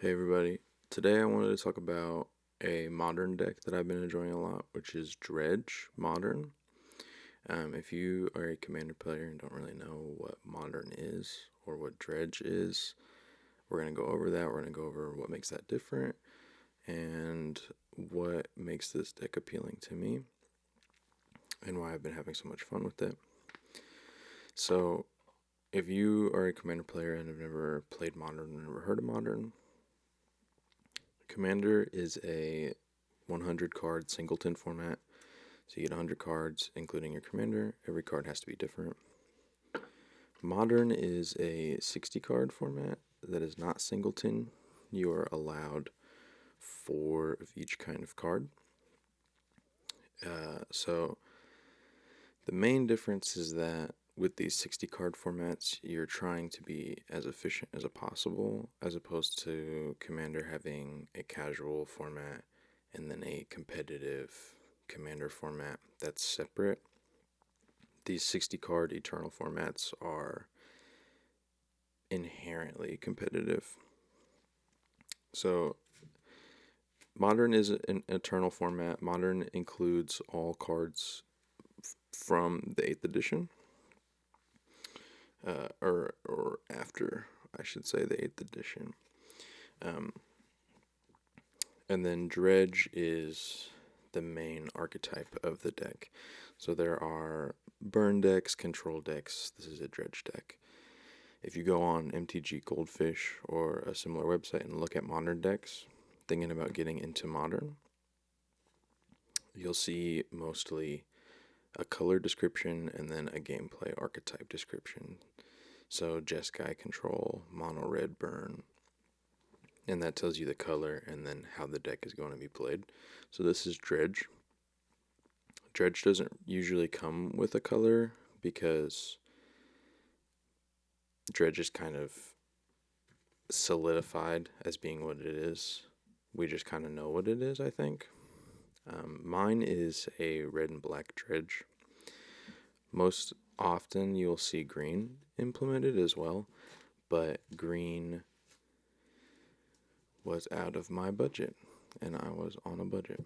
Hey everybody, today I wanted to talk about a modern deck that I've been enjoying a lot, which is Dredge Modern. If you are a Commander player and don't really know what Modern is or what Dredge is, we're going to go over that. We're going to go over what makes that different and what makes this deck appealing to me and why I've been having so much fun with it. So, if you are a Commander player and have never played Modern or never heard of Modern, Commander is a 100 card singleton format. So you get 100 cards, including your commander. Every card has to be different. Modern is a 60 card format that is not singleton. You are allowed 4 of each kind of card. So the main difference is that with these 60 card formats, you're trying to be as efficient as possible, as opposed to Commander having a casual format and then a competitive Commander format that's separate. These 60 card Eternal formats are inherently competitive. So Modern is an Eternal format. Modern includes all cards from the 8th edition. Or after, I should say, the 8th edition. And then Dredge is the main archetype of the deck. So there are burn decks, control decks. This is a Dredge deck. If you go on MTG Goldfish or a similar website and look at modern decks, thinking about getting into Modern, you'll see mostly a color description and then a gameplay archetype description. So Jeskai control, mono red burn, and that tells you the color and then how the deck is going to be played. So this is Dredge. Dredge doesn't usually come with a color because Dredge is kind of solidified as being what it is. We just kind of know what it is, I think. Mine is a red and black Dredge. Most often you'll see green implemented as well, but green was out of my budget, and I was on a budget.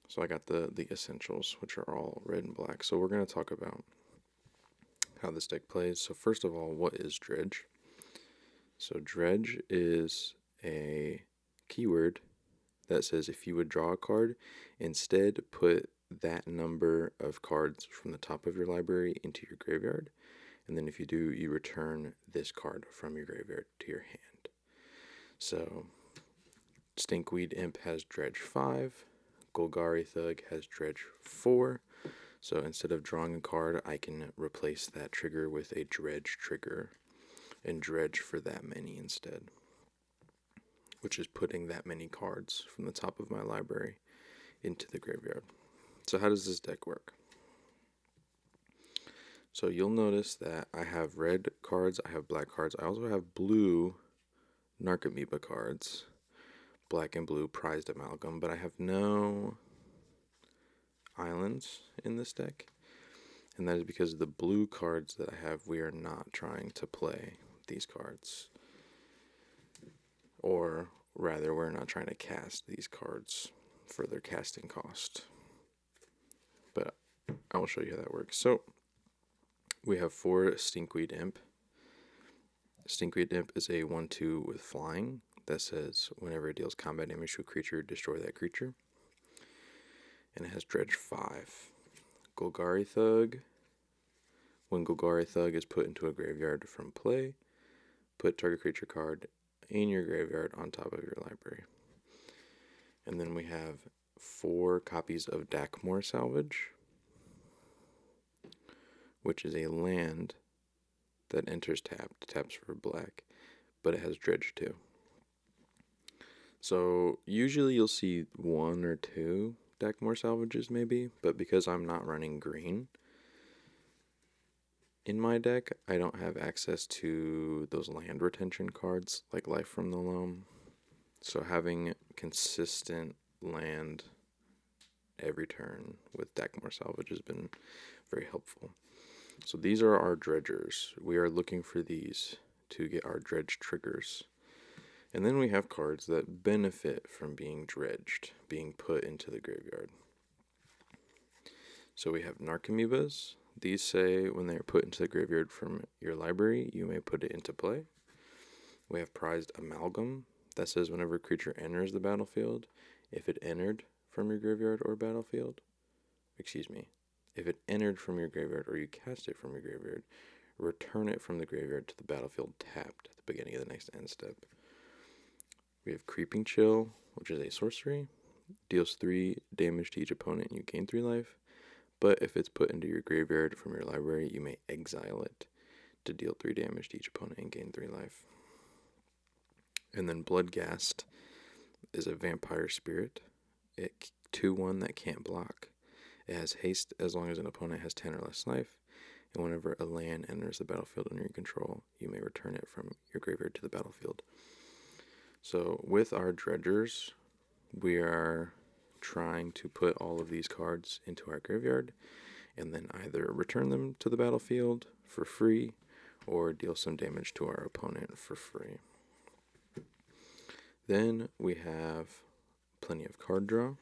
So I got the essentials, which are all red and black. So we're going to talk about how this deck plays. So first of all, what is Dredge? So Dredge is a keyword that says if you would draw a card, instead put that number of cards from the top of your library into your graveyard. And then if you do, you return this card from your graveyard to your hand. So Stinkweed Imp has Dredge 5. Golgari Thug has Dredge 4. So instead of drawing a card, I can replace that trigger with a Dredge trigger and dredge for that many instead, which is putting that many cards from the top of my library into the graveyard. So how does this deck work? So you'll notice that I have red cards, I have black cards, I also have blue Narcomoeba cards, black and blue prized amalgam, but I have no islands in this deck. And that is because the blue cards that I have, we are not trying to play these cards. Or rather, we're not trying to cast these cards for their casting cost. But I will show you how that works. So we have 4 Stinkweed Imp. Stinkweed Imp is a 1/2 with flying that says whenever it deals combat damage to a creature, destroy that creature. And it has Dredge 5. Golgari Thug. When Golgari Thug is put into a graveyard from play, put target creature card in your graveyard on top of your library. And then we have 4 copies of Dakmor Salvage, which is a land that enters tapped, taps for black, but it has Dredge 2. So usually you'll see 1 or 2 Dakmor Salvages maybe, but because I'm not running green in my deck, I don't have access to those land retention cards like Life from the Loam. So having consistent land every turn with Dakmor Salvage has been very helpful. So these are our dredgers. We are looking for these to get our dredge triggers. And then we have cards that benefit from being dredged, being put into the graveyard. So we have Narcomoebas. These say when they are put into the graveyard from your library, you may put it into play. We have Prized Amalgam. That says whenever a creature enters the battlefield, if it entered from your graveyard or battlefield, if it entered from your graveyard or you cast it from your graveyard, return it from the graveyard to the battlefield tapped at the beginning of the next end step. We have Creeping Chill, which is a sorcery. Deals 3 damage to each opponent and you gain 3 life. But if it's put into your graveyard from your library, you may exile it to deal 3 damage to each opponent and gain 3 life. And then Bloodghast is a vampire spirit. It 2/1 that can't block. It has haste as long as an opponent has 10 or less life. And whenever a land enters the battlefield under your control, you may return it from your graveyard to the battlefield. So with our dredgers, we are trying to put all of these cards into our graveyard and then either return them to the battlefield for free or deal some damage to our opponent for free. Then we have plenty of card draw.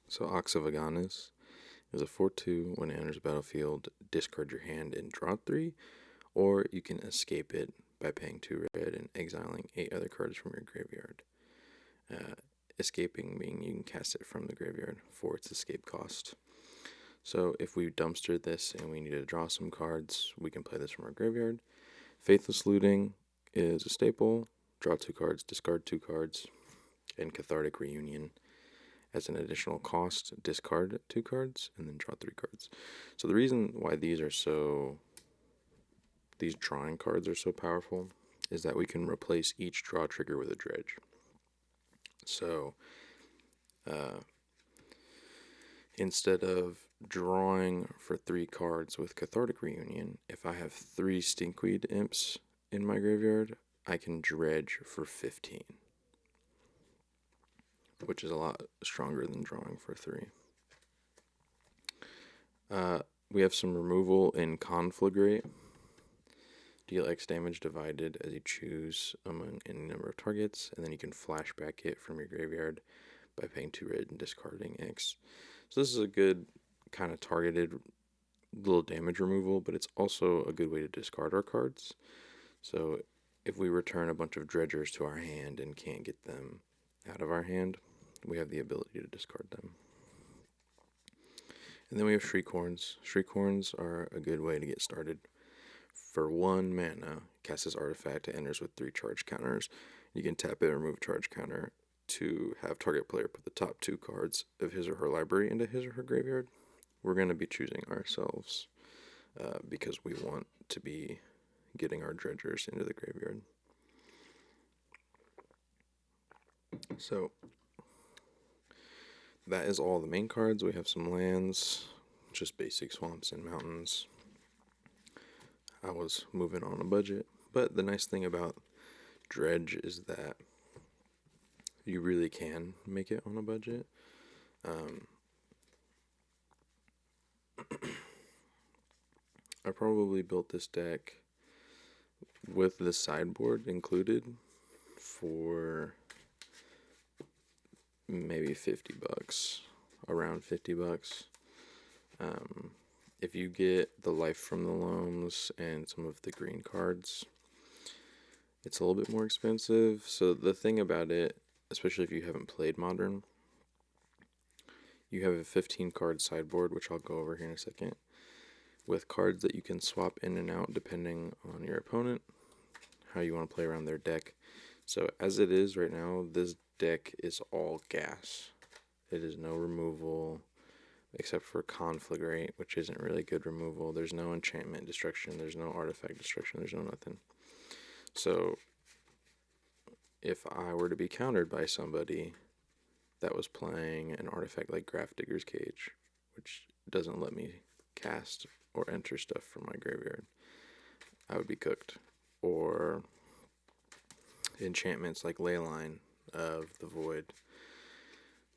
So Ox of Aganis is a 4/2. When it enters the battlefield, discard your hand and draw 3, or you can escape it by paying 2 red and exiling 8 other cards from your graveyard. Escaping meaning you can cast it from the graveyard for its escape cost. So if we dumpster this and we need to draw some cards, we can play this from our graveyard. Faithless Looting is a staple. Draw 2 cards, discard 2 cards, and Cathartic Reunion as an additional cost, discard 2 cards, and then draw 3 cards. So the reason why these drawing cards are so powerful is that we can replace each draw trigger with a dredge. So instead of drawing for 3 cards with Cathartic Reunion, if I have 3 Stinkweed Imps in my graveyard, I can dredge for 15, which is a lot stronger than drawing for 3. We have some removal in Conflagrate. Deal X damage divided as you choose among any number of targets, and then you can flashback it from your graveyard by paying 2 red and discarding X. So this is a good kind of targeted little damage removal, but it's also a good way to discard our cards. So if we return a bunch of dredgers to our hand and can't get them out of our hand, we have the ability to discard them. And then we have Shriekhorns. Shriekhorns are a good way to get started. For 1 mana, cast this artifact. It enters with 3 charge counters. You can tap it and remove charge counter to have target player put the top 2 cards of his or her library into his or her graveyard. We're going to be choosing ourselves because we want to be getting our dredgers into the graveyard. So that is all the main cards. We have some lands, just basic swamps and mountains. I was moving on a budget, but the nice thing about Dredge is that you really can make it on a budget. I probably built this deck with the sideboard included for maybe $50, around $50. If you get the Life from the Loams and some of the green cards, it's a little bit more expensive. So the thing about it, especially if you haven't played Modern, you have a 15 card sideboard, which I'll go over here in a second, with cards that you can swap in and out depending on your opponent, how you want to play around their deck. So as it is right now, this deck is all gas. It is no removal except for Conflagrate, which isn't really good removal. There's no enchantment destruction, there's no artifact destruction, there's no nothing. So if I were to be countered by somebody that was playing an artifact like Grafdigger's Cage, which doesn't let me cast or enter stuff from my graveyard, I would be cooked. Or enchantments like Leyline of the Void,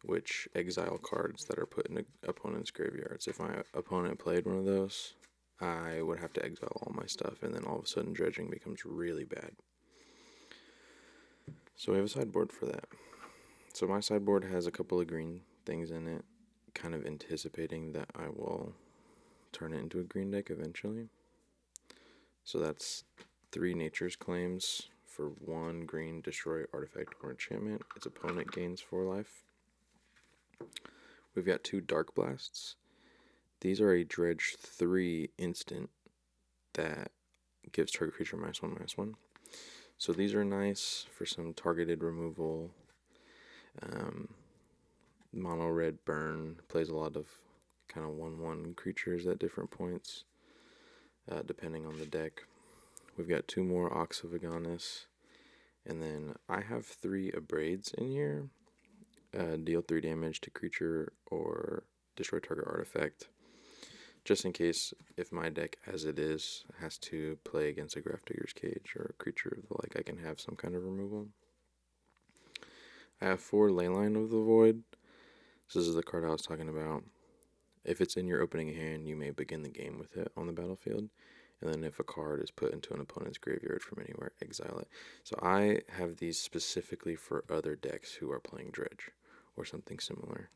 which exile cards that are put in opponent's graveyards. If my opponent played one of those, I would have to exile all my stuff, and then all of a sudden dredging becomes really bad. So we have a sideboard for that. So my sideboard has a couple of green things in it, kind of anticipating that I will turn it into a green deck eventually. So that's 3 Nature's Claims for 1 green, destroy artifact or enchantment. Its opponent gains 4 life. We've got 2 Dark Blasts. These are a Dredge 3 instant that gives target creature -1/-1. So these are nice for some targeted removal. Mono red burn plays a lot of kind of 1/1 creatures at different points, depending on the deck. We've got 2 more Ox of Aganis, and then I have 3 Abrades in here. Deal 3 damage to creature or destroy target artifact. Just in case, if my deck, as it is, has to play against a Grafdigger's Cage or a creature of the like, I can have some kind of removal. I have 4 Leyline of the Void. This is the card I was talking about. If it's in your opening hand, you may begin the game with it on the battlefield. And then if a card is put into an opponent's graveyard from anywhere, exile it. So I have these specifically for other decks who are playing Dredge or something similar.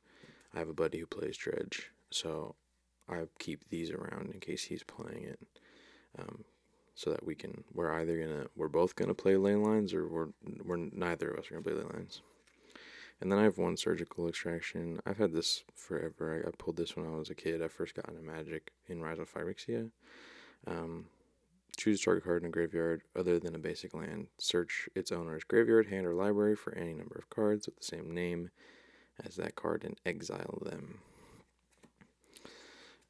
I have a buddy who plays Dredge, so I keep these around in case he's playing it, so that we're both gonna play ley lines, or we're neither of us are gonna play ley lines. And then I have 1 Surgical Extraction. I've had this forever. I pulled this when I was a kid. I first got into Magic in Rise of Phyrexia. Choose a target card in a graveyard other than a basic land. Search its owner's graveyard, hand, or library for any number of cards with the same name as that card and exile them.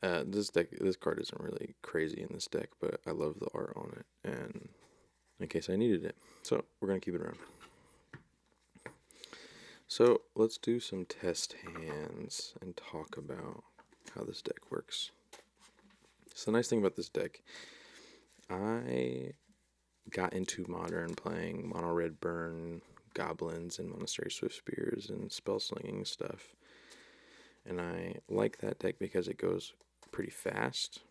This card isn't really crazy in this deck, but I love the art on it, and in case I needed it. So we're going to keep it around. So let's do some test hands and talk about how this deck works. So the nice thing about this deck, I got into Modern playing Mono Red Burn, Goblins, and Monastery Swiftspears and spell slinging stuff. And I like that deck because it goes pretty fast.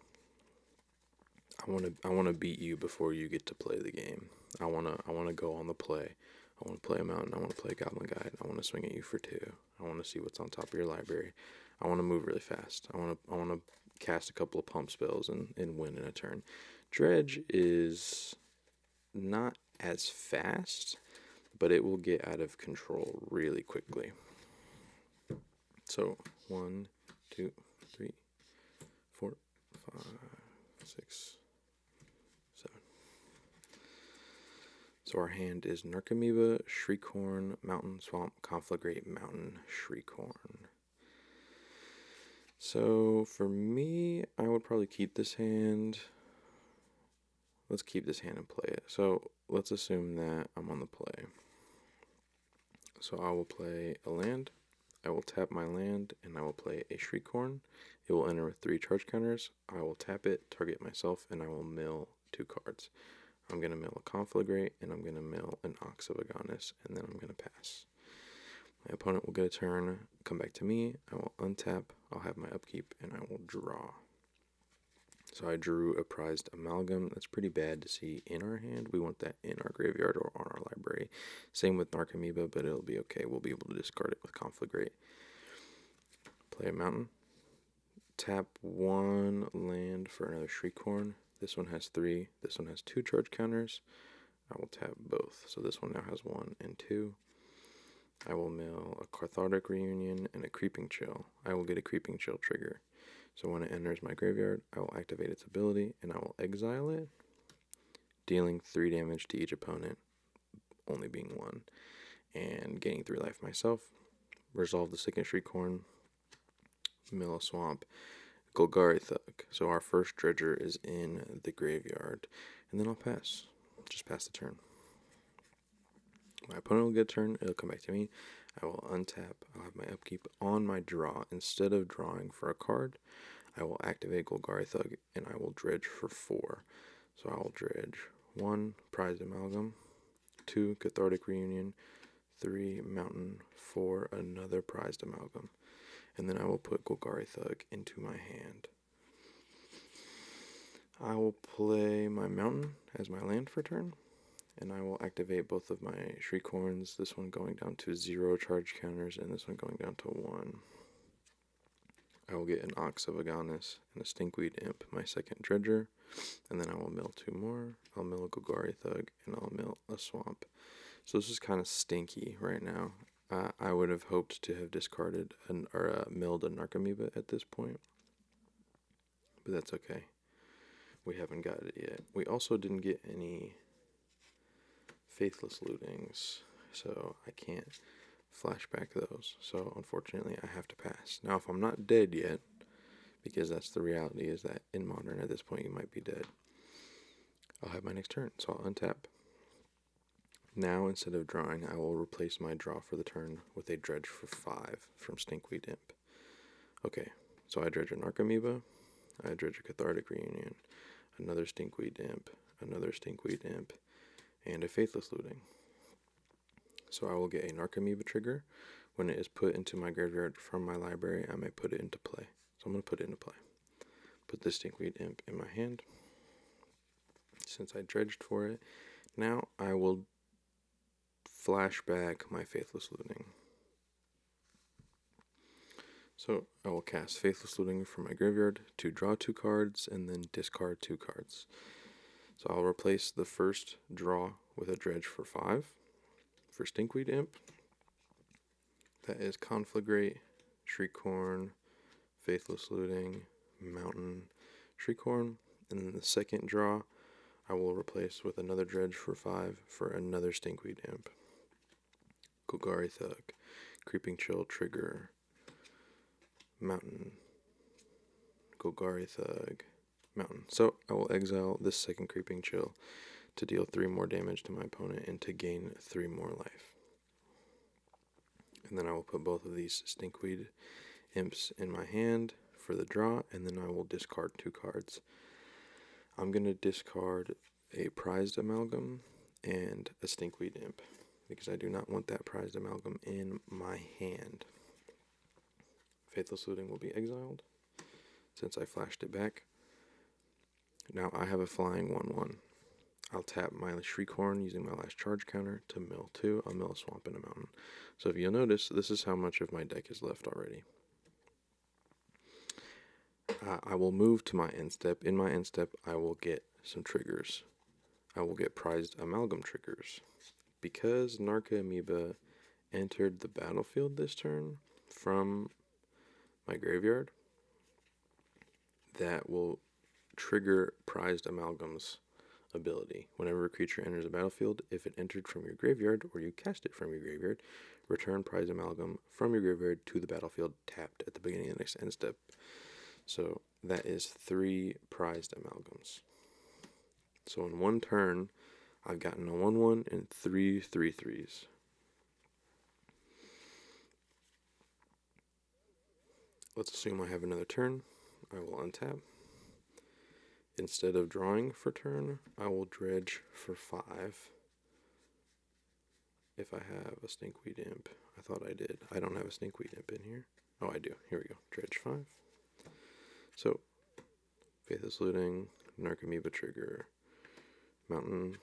I want to beat you before you get to play the game. I want to go on the play. I want to play a mountain. I want to play a Goblin Guide. I want to swing at you for 2. I want to see what's on top of your library. I want to move really fast. I want to cast a couple of pump spells and win in a turn. Dredge is not as fast, but it will get out of control really quickly. So 1, 2, 3, 4, 5, 6, 7. So our hand is Narcomoeba, Shriekhorn, Mountain Swamp, Conflagrate, Mountain, Shriekhorn. So for me, I would probably keep this hand. Let's keep this hand and play it. So let's assume that I'm on the play. So I will play a land. I will tap my land, and I will play a Shriekhorn. It will enter with 3 charge counters. I will tap it, target myself, and I will mill 2 cards. I'm going to mill a Conflagrate, and I'm going to mill an Ox of Aganis, and then I'm going to pass. My opponent will get a turn, come back to me. I will untap, I'll have my upkeep, and I will draw. So I drew a Prized Amalgam. That's pretty bad to see in our hand. We want that in our graveyard or on our library. Same with Narcomoeba, but it'll be okay. We'll be able to discard it with Conflagrate. Play a mountain. Tap 1 land for another Shriekhorn. This one has 3. This one has 2 charge counters. I will tap both. So this one now has 1 and 2. I will mill a Cathartic Reunion and a Creeping Chill. I will get a Creeping Chill trigger. So when it enters my graveyard, I will activate its ability, and I will exile it, dealing 3 damage to each opponent, only being 1, and gaining 3 life myself. Resolve the second Shriekhorn, mill a swamp, Golgari Thug. So our first Dredger is in the graveyard, and then I'll pass. Just pass the turn. My opponent will get a turn, it'll come back to me. I will untap, I'll have my upkeep on my draw. Instead of drawing for a card, I will activate Golgari Thug, and I will dredge for 4. So I will dredge 1, Prized Amalgam, 2, Cathartic Reunion, 3, Mountain, 4, another Prized Amalgam. And then I will put Golgari Thug into my hand. I will play my Mountain as my land for turn. and I will activate both of my Shriekhorns, this one going down to 0 charge counters, and this one going down to 1. I will get an Ox of Aganis and a Stinkweed Imp, my second Dredger, and then I will mill 2 more. I'll mill a Golgari Thug, and I'll mill a Swamp. So this is kind of stinky right now. I would have hoped to have discarded or milled a Narcomoeba at this point, but that's okay. We haven't got it yet. We also didn't get any Faithless Lootings, so I can't flashback those. So unfortunately, I have to pass. Now, if I'm not dead yet, because that's the reality, is that in Modern at this point you might be dead, I'll have my next turn, so I'll untap. Now, instead of drawing, I will replace my draw for the turn with a Dredge for 5 from Stinkweed Imp. Okay, so I dredge a Narcomoeba, I dredge a Cathartic Reunion, another Stinkweed Imp, another Stinkweed Imp, and a Faithless Looting. So I will get a Narcomoeba trigger. When it is put into my graveyard from my library, I may put it into play. So I'm going to put it into play. Put this Stinkweed Imp in my hand. Since I dredged for it, now I will flash back my Faithless Looting. So I will cast Faithless Looting from my graveyard to draw 2 cards and then discard 2 cards. So I'll replace the first draw with a Dredge for 5 for Stinkweed Imp. That is Conflagrate, Shriekhorn, Faithless Looting, Mountain, Shriekhorn. And then the second draw I will replace with another Dredge for 5 for another Stinkweed Imp. Golgari Thug, Creeping Chill trigger, Mountain, Golgari Thug, Mountain. So I will exile this second Creeping Chill to deal 3 more damage to my opponent and to gain 3 more life. And then I will put both of these Stinkweed Imps in my hand for the draw, and then I will discard 2 cards. I'm going to discard a Prized Amalgam and a Stinkweed Imp, because I do not want that Prized Amalgam in my hand. Faithless Looting will be exiled, since I flashed it back. Now I have a flying 1/1. I'll tap my Shriekhorn using my last charge counter to mill 2. I'll mill a Swamp and a Mountain. So if you'll notice, this is how much of my deck is left already. I will move to my end step. In my end step, I will get some triggers. I will get Prized Amalgam triggers. Because Narcomoeba entered the battlefield this turn from my graveyard, that will trigger Prized Amalgam's ability. Whenever a creature enters the battlefield, if it entered from your graveyard or you cast it from your graveyard, return Prized Amalgam from your graveyard to the battlefield tapped at the beginning of the next end step. So that is 3 Prized Amalgams. So in one turn, I've gotten a 1/1 and 3 3/3s. Let's assume I have another turn. I will untap. Instead of drawing for turn, I will dredge for 5. If I have a Stinkweed Imp. I thought I did. I don't have a Stinkweed Imp in here. Oh, I do. Here we go. Dredge 5. So, Faithless Looting, Narcomoeba trigger, Mountain,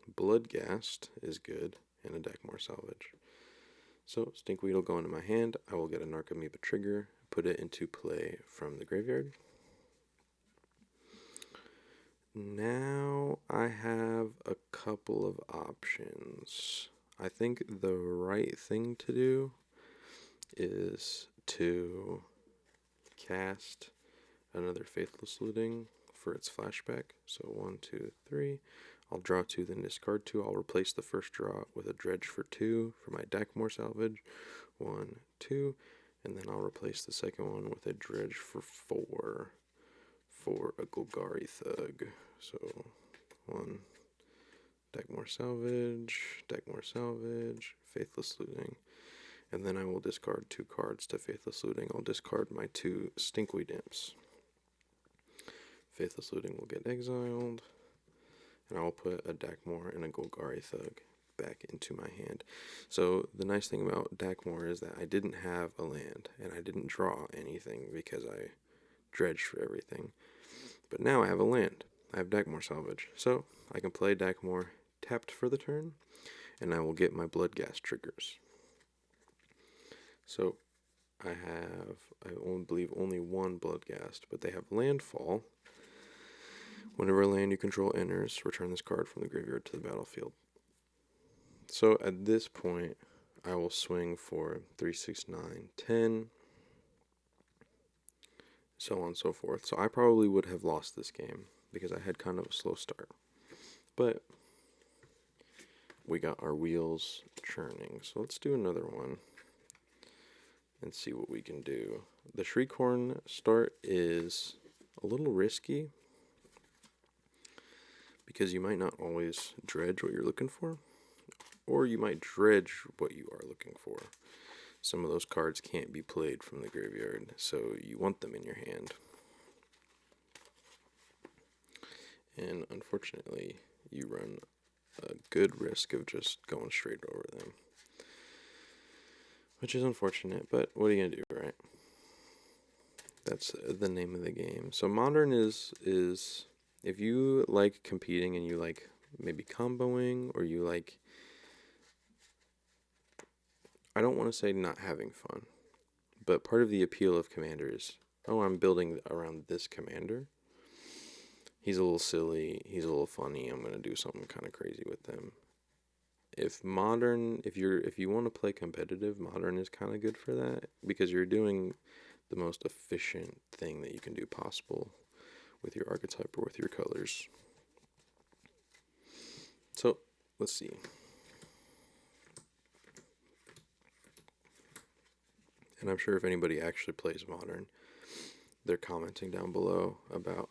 Bloodghast is good, and a Dakmor Salvage. So, Stinkweed will go into my hand. I will get a Narcomoeba trigger, put it into play from the graveyard. Now I have a couple of options. I think the right thing to do is to cast another Faithless Looting for its flashback. So 1, 2, 3. I'll draw 2, then discard 2. I'll replace the first draw with a Dredge for 2 for my Dakmor Salvage. 1, 2. And then I'll replace the second one with a Dredge for 4 for a Golgari Thug. So 1, Dakmor Salvage, Faithless Looting. And then I will discard 2 cards to Faithless Looting. I'll discard my 2 Stinkweed Imps. Faithless Looting will get exiled. And I will put a Dakmor and a Golgari Thug back into my hand. So the nice thing about Dakmor is that I didn't have a land, and I didn't draw anything because I dredged for everything. But now I have a land. I have Dakmor Salvage. So I can play Dakmor, tapped for the turn, and I will get my Bloodghast triggers. So I believe only one Bloodghast, but they have Landfall. Whenever a land you control enters, return this card from the graveyard to the battlefield. So at this point, I will swing for 3, 6, 9, 10, so on and so forth. So I probably would have lost this game because I had kind of a slow start. But we got our wheels churning. So let's do another one and see what we can do. The Shriekhorn start is a little risky because you might not always dredge what you're looking for, or you might dredge what you are looking for. Some of those cards can't be played from the graveyard, so you want them in your hand. And unfortunately, you run a good risk of just going straight over them, which is unfortunate, but what are you gonna do, right? That's the name of the game. So Modern is if you like competing and you like maybe comboing, or you like, I don't want to say not having fun, but part of the appeal of Commander is, oh, I'm building around this commander. He's a little silly, he's a little funny, I'm gonna do something kind of crazy with them. If you want to play competitive, Modern is kind of good for that, because you're doing the most efficient thing that you can do possible with your archetype or with your colors. So let's see. And I'm sure if anybody actually plays Modern, they're commenting down below about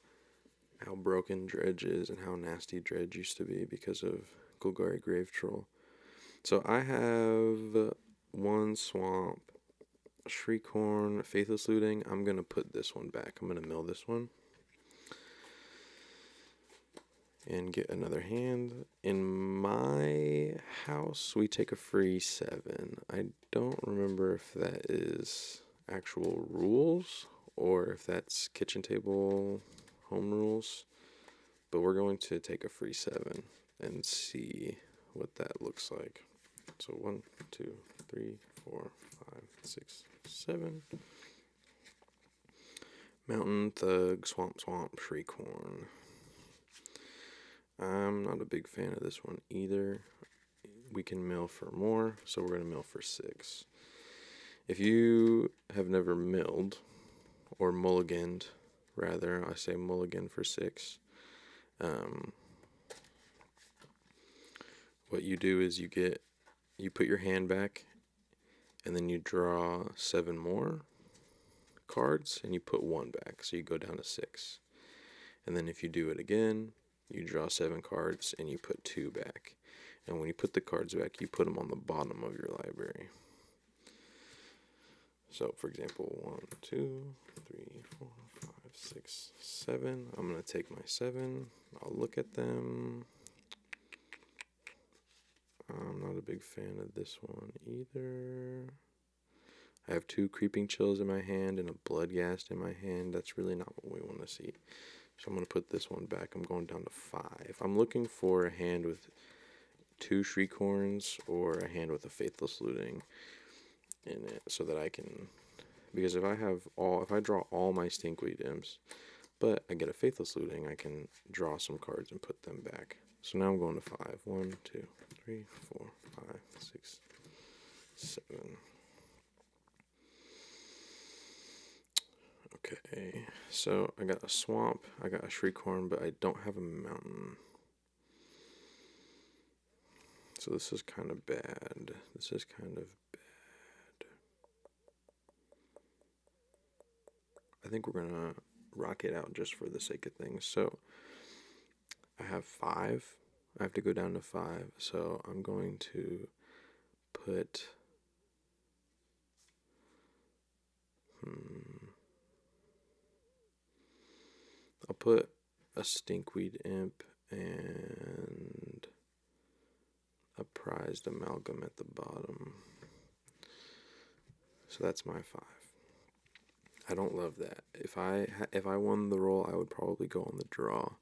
how broken Dredge is and how nasty Dredge used to be because of Golgari Grave Troll. So I have one Swamp, Shriekhorn, Faithless Looting. I'm going to put this one back. I'm going to mill this one and get another hand. In my house, we take a free 7. I don't remember if that is actual rules or if that's kitchen table home rules, but we're going to take a free 7 and see what that looks like. So 1, 2, 3, 4, 5, 6, 7. Mountain Thug, Swamp, Shriekhorn. I'm not a big fan of this one either. We can mill for more, so we're going to mill for 6. If you have never milled, or mulliganed, rather, I say mulligan for 6. What you do is you put your hand back, and then you draw 7 more cards, and you put 1 back, so you go down to 6. And then if you do it again, you draw 7 cards, and you put 2 back. And when you put the cards back, you put them on the bottom of your library. So, for example, 1, 2, 3, 4, 5, 6, 7. I'm going to take my 7. I'll look at them. I'm not a big fan of this one either. I have 2 Creeping Chills in my hand and a Bloodghast in my hand. That's really not what we want to see. So I'm going to put this one back. I'm going down to 5. I'm looking for a hand with 2 Shriekhorns or a hand with a Faithless Looting in it, so that I can, because if I draw all my Stinkweed Imps, but I get a Faithless Looting, I can draw some cards and put them back. So now I'm going to 5. 1, 2, 3, 4, 5, 6, 7. Okay, so I got a Swamp, I got a Shriekhorn, but I don't have a Mountain. So this is kind of bad. I think we're gonna rock it out just for the sake of things. So I have 5. I have to go down to 5. So I'm going to put I'll put a Stinkweed Imp and a Prized Amalgam at the bottom. So that's my 5. I don't love that. If I won the roll, I would probably go on the draw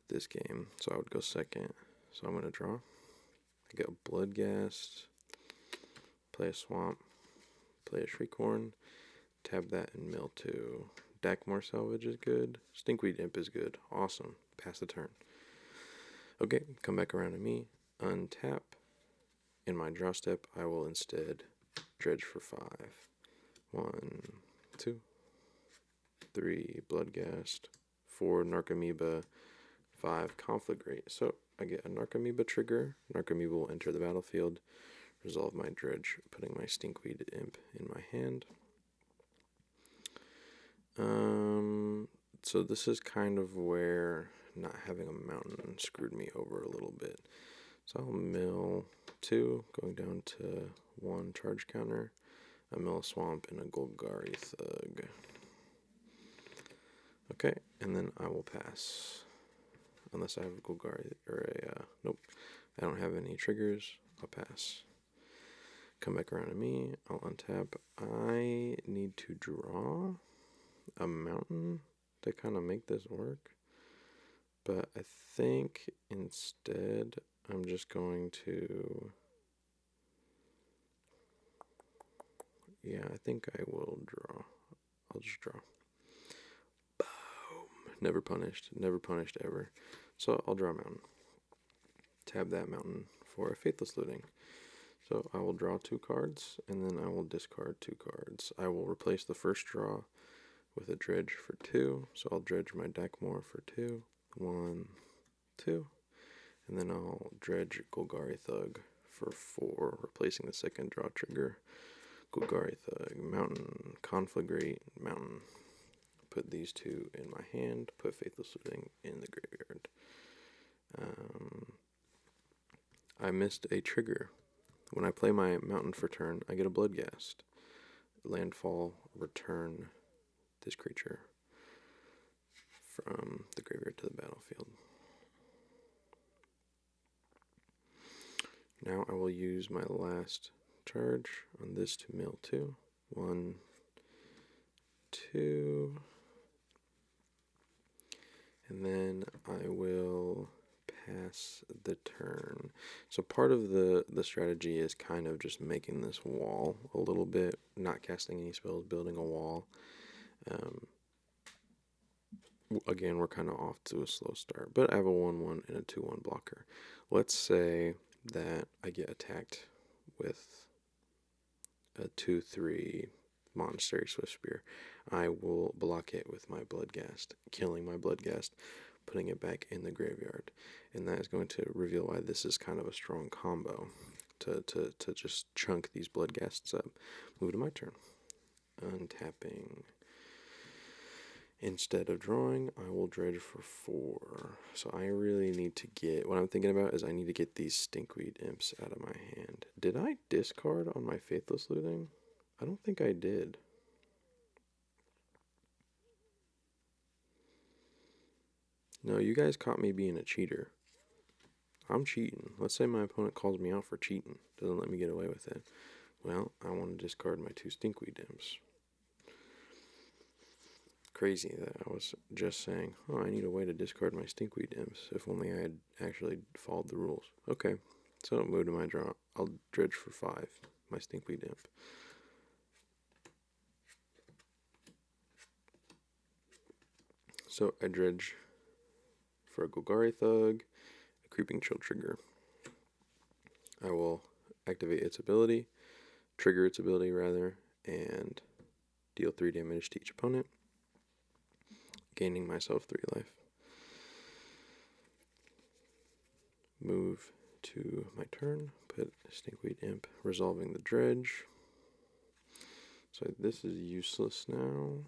this game. So I would go second. So I'm going to draw. I get a Bloodghast, play a Swamp, play a Shriekhorn, tab that and mill 2. Dakmor Salvage is good. Stinkweed Imp is good. Awesome. Pass the turn. Okay, come back around to me. Untap. In my draw step, I will instead dredge for 5. 1, 2, 3, Bloodghast, 4, Narcomoeba, 5, Conflagrate. So I get a Narcomoeba trigger. Narcomoeba will enter the battlefield. Resolve my dredge, putting my Stinkweed Imp in my hand. So this is kind of where not having a mountain screwed me over a little bit. So I'll mill 2, going down to 1 charge counter. I mill a Swamp and a Golgari Thug. Okay, and then I will pass. Unless I have a Golgari or a nope, I don't have any triggers. I'll pass. Come back around to me. I'll untap. I need to draw a mountain to kind of make this work, but I think instead I'm just going to, yeah, I think I will draw. I'll just draw. Boom. Never punished ever. So I'll draw a mountain. Tab that mountain for a Faithless Looting. So I will draw 2 cards, and then I will discard 2 cards. I will replace the first draw with a dredge for 2. So I'll dredge my Dakmor for 2. 1, 2. And then I'll dredge Golgari Thug for 4, replacing the second draw trigger. Golgari Thug, Mountain, Conflagrate, Mountain. Put these 2 in my hand, put Faithless Looting in the graveyard. I missed a trigger. When I play my mountain for turn, I get a Bloodghast. Landfall, return this creature from the graveyard to the battlefield. Now I will use my last charge on this to mill 2. 1, 2. And then I will pass the turn. So part of the strategy is kind of just making this wall a little bit, not casting any spells, building a wall. Again, we're kind of off to a slow start, but I have a 1/1 and a 2/1 blocker. Let's say that I get attacked with a 2/3 Monastery Swiftspear. I will block it with my Bloodghast, killing my Bloodghast, putting it back in the graveyard. And that is going to reveal why this is kind of a strong combo to just chunk these Bloodghasts up. Move to my turn. Untapping. Instead of drawing, I will dredge for 4. So I really need to get, what I'm thinking about is I need to get these Stinkweed Imps out of my hand. Did I discard on my Faithless Looting? I don't think I did. No, you guys caught me being a cheater. I'm cheating. Let's say my opponent calls me out for cheating. Doesn't let me get away with it. Well, I want to discard my 2 Stinkweed Imps. Crazy that I was just saying, oh, I need a way to discard my Stinkweed Imps. If only I had actually followed the rules. Okay, so move to my draw. I'll dredge for 5, my Stinkweed Imp. So I dredge for a Golgari Thug, a Creeping Chill trigger. I will activate its ability, trigger its ability rather, and deal 3 damage to each opponent, gaining myself 3 life. Move to my turn, put Stinkweed Imp, resolving the dredge. So this is useless now.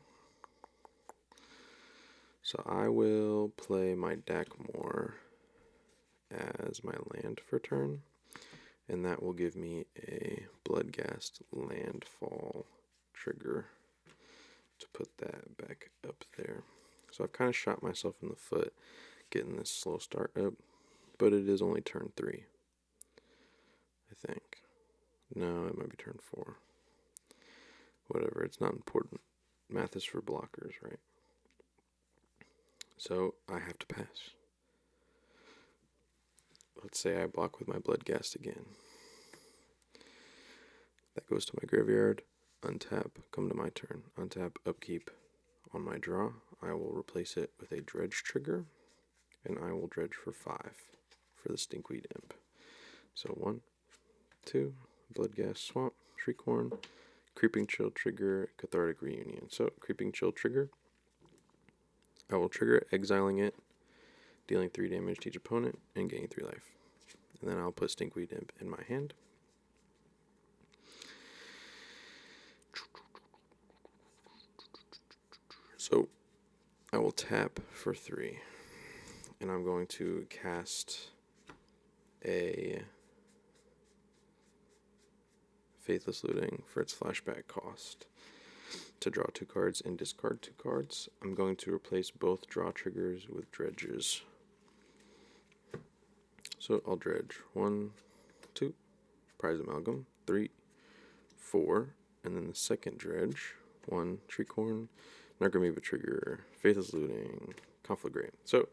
So I will play my Dakmor as my land for turn, and that will give me a Bloodghast landfall trigger to put that back up there. So I've kind of shot myself in the foot getting this slow start up, but it is only turn 3, I think. No, it might be turn 4. Whatever, it's not important. Math is for blockers, right? So I have to pass. let's say I block with my Bloodghast again. That goes to my graveyard. Untap, come to my turn. Untap, upkeep. On my draw, I will replace it with a Dredge trigger, and I will dredge for 5 for the Stinkweed Imp. So 1, 2, Bloodghast Swamp, Shriekhorn, Creeping Chill trigger, Cathartic Reunion. So, Creeping Chill trigger, I will trigger it, exiling it, dealing 3 damage to each opponent, and gaining 3 life. And then I'll put Stinkweed Imp in my hand. So, I will tap for 3, and I'm going to cast a Faithless Looting for its flashback cost to draw 2 cards and discard 2 cards. I'm going to replace both draw triggers with dredges. So I'll dredge 1, 2, Prize Amalgam, 3, 4, and then the second dredge, 1, Shriekhorn, Narcomoeba trigger, Faithless Looting, Conflagrate. So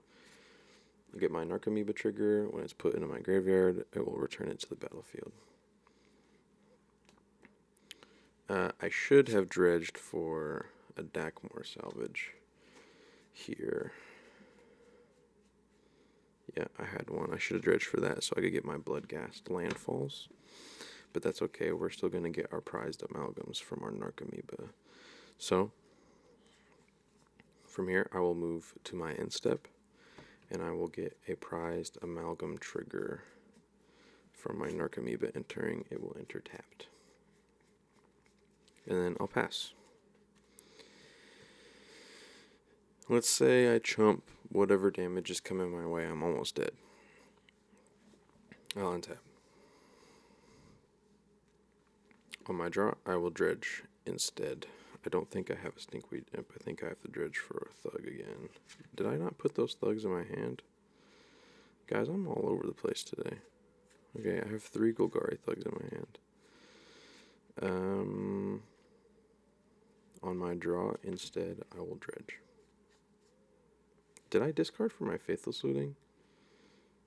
I get my Narcomoeba trigger. When it's put into my graveyard, it will return it to the battlefield. I should have dredged for a Dakmor salvage here. Yeah, I had one. I should have dredged for that so I could get my Bloodghast landfalls. But that's okay. We're still going to get our prized amalgams from our Narcomoeba. So, from here, I will move to my end step, and I will get a prized amalgam trigger from my Narcomoeba entering. It will enter tapped. And then I'll pass. Let's say I chump whatever damage is coming my way. I'm almost dead. I'll untap. On my draw, I will dredge instead. I don't think I have a Stinkweed Imp. I think I have to dredge for a Thug again. Did I not put those Thugs in my hand? Guys, I'm all over the place today. Okay, I have 3 Golgari Thugs in my hand. On my draw, instead, I will dredge. Did I discard for my Faithless Looting?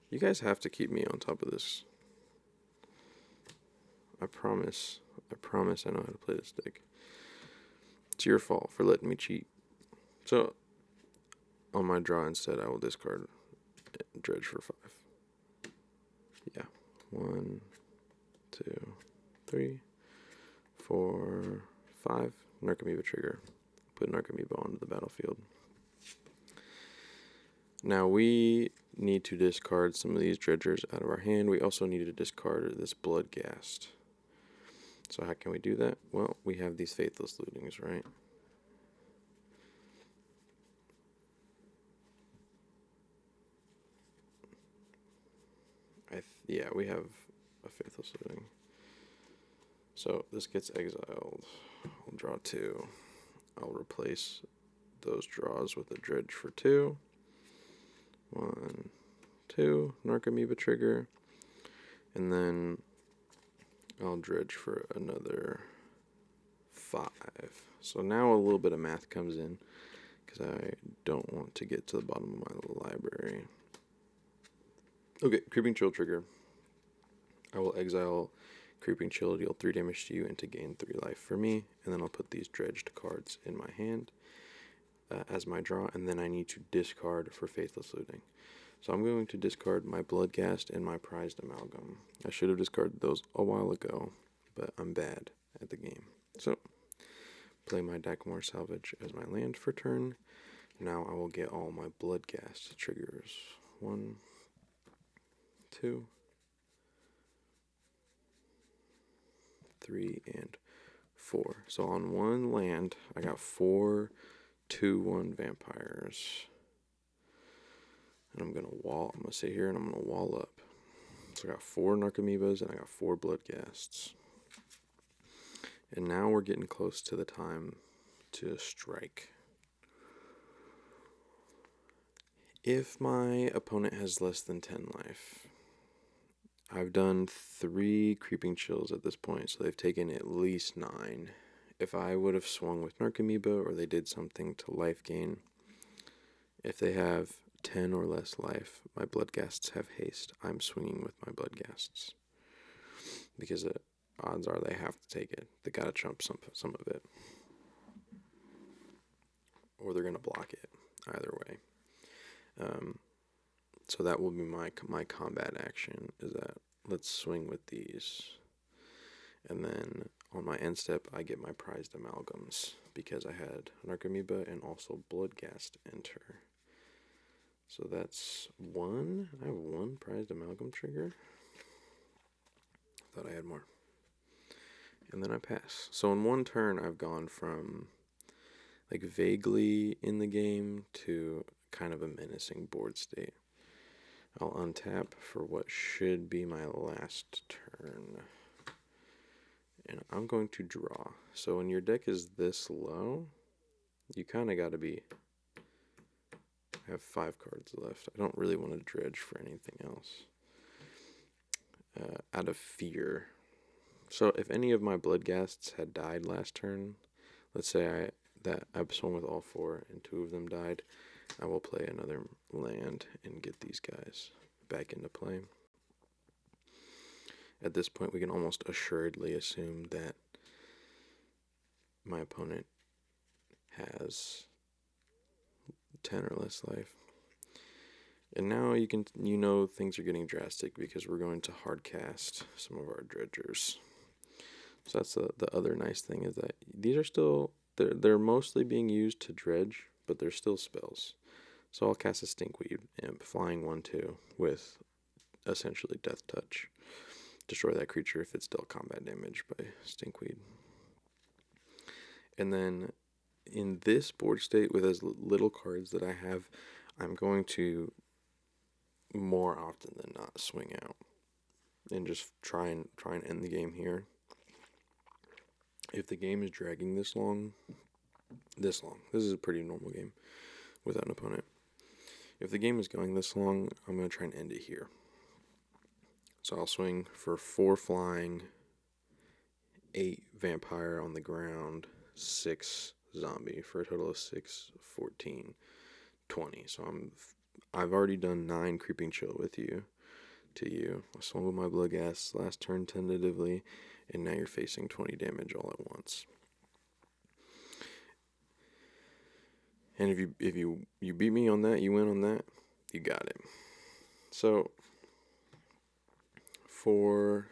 You guys have to keep me on top of this. I promise I know how to play this deck. It's your fault for letting me cheat. So, on my draw instead, I will discard dredge for 5. Yeah. 1, 2, 3, 4, 5. Narcomoeba trigger. Put Narcomoeba onto the battlefield. Now we need to discard some of these dredgers out of our hand. We also need to discard this Bloodghast. So how can we do that? Well, we have these Faithless Lootings, right? Yeah, we have a Faithless Looting. So this gets exiled. I'll draw 2. I'll replace those draws with a dredge for 2. 1, 2, Narcomoeba trigger. And then I'll dredge for another 5. So now a little bit of math comes in, because I don't want to get to the bottom of my library. Okay, Creeping Chill trigger. I will exile Creeping Chill, deal 3 damage to you, and to gain 3 life for me. And then I'll put these dredged cards in my hand as my draw, and then I need to discard for Faithless Looting. So I'm going to discard my Bloodghast and my prized amalgam. I should have discarded those a while ago, but I'm bad at the game. So, play my Dakmor salvage as my land for turn. Now I will get all my Bloodghast triggers. 1, 2, 3, and 4. So on one land, I got 4 2/1 vampires. And I'm gonna sit here and I'm gonna wall up. So I got 4 Narcomoebas and I got 4 Bloodghasts. And now we're getting close to the time to strike. If my opponent has less than 10 life, I've done 3 Creeping Chills at this point, so they've taken at least 9. If I would have swung with Narcomoeba or they did something to life gain, if they have 10 or less life. My Bloodghasts have haste. I'm swinging with my Bloodghasts. Because the odds are they have to take it. They gotta chump some of it. Or they're gonna block it. Either way. So that will be my combat action, is that let's swing with these. And then on my end step, I get my prized amalgams because I had Narcomoeba and also Bloodghast enter. So that's one. I have one prized amalgam trigger. Thought I had more. And then I pass. So in one turn, I've gone from like vaguely in the game to kind of a menacing board state. I'll untap for what should be my last turn. And I'm going to draw. So when your deck is this low, you kind of got to be... I have 5 cards left. I don't really want to dredge for anything else. Out of fear. So if any of my Bloodghasts had died last turn, let's say I swung with all 4 and 2 of them died, I will play another land and get these guys back into play. At this point, we can almost assuredly assume that my opponent has 10 or less life. And now you know things are getting drastic because we're going to hard cast some of our dredgers. So that's the other nice thing, is that these are still, they're mostly being used to dredge, but they're still spells. So I'll cast a Stinkweed Imp, flying 1/2 with essentially Death Touch. Destroy that creature if it's dealt combat damage by Stinkweed. And then in this board state with as little cards that I have, I'm going to more often than not swing out and just try and end the game here. If the game is dragging this long, this is a pretty normal game without an opponent. If the game is going this long, I'm going to try and end it here. So I'll swing for 4 flying, 8 vampire on the ground, 6 zombie for a total of 6, 14, 20. So I've already done 9 creeping chill with you. To you, I swung with my Bloodghast last turn tentatively, and now you're facing 20 damage all at once. And if you beat me on that, you win on that, you got it. So for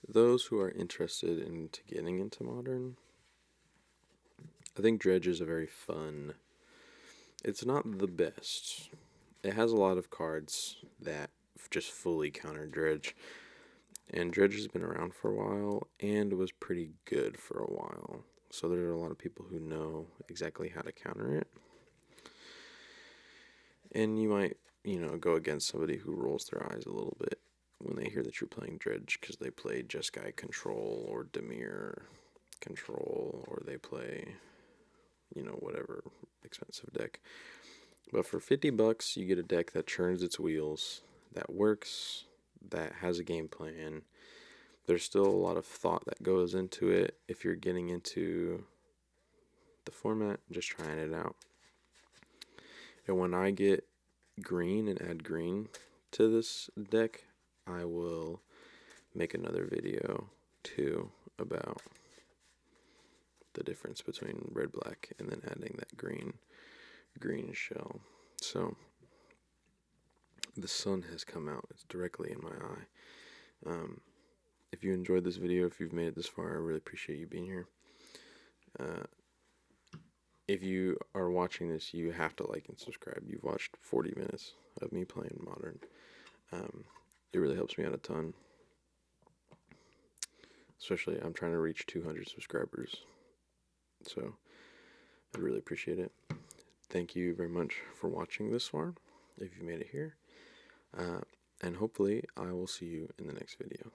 those who are interested in getting into Modern, I think Dredge is a very fun. It's not the best. It has a lot of cards that just fully counter Dredge. And Dredge has been around for a while and was pretty good for a while. So there are a lot of people who know exactly how to counter it. And you might, go against somebody who rolls their eyes a little bit when they hear that you're playing Dredge because they play Jeskai Control or Dimir Control, or they play, whatever expensive deck. But for $50, you get a deck that churns its wheels, that works, that has a game plan. There's still a lot of thought that goes into it. If you're getting into the format, just trying it out. And when I get green and add green to this deck, I will make another video too about the difference between red, black, and then adding that green shell. So the sun has come out. It's directly in my eye. If you enjoyed this video, if you've made it this far, I really appreciate you being here. If you are watching this, you have to like and subscribe. You've watched 40 minutes of me playing Modern. It really helps me out a ton. Especially, I'm trying to reach 200 subscribers. So, I really appreciate it. Thank you very much for watching this far, if you made it here. And hopefully, I will see you in the next video.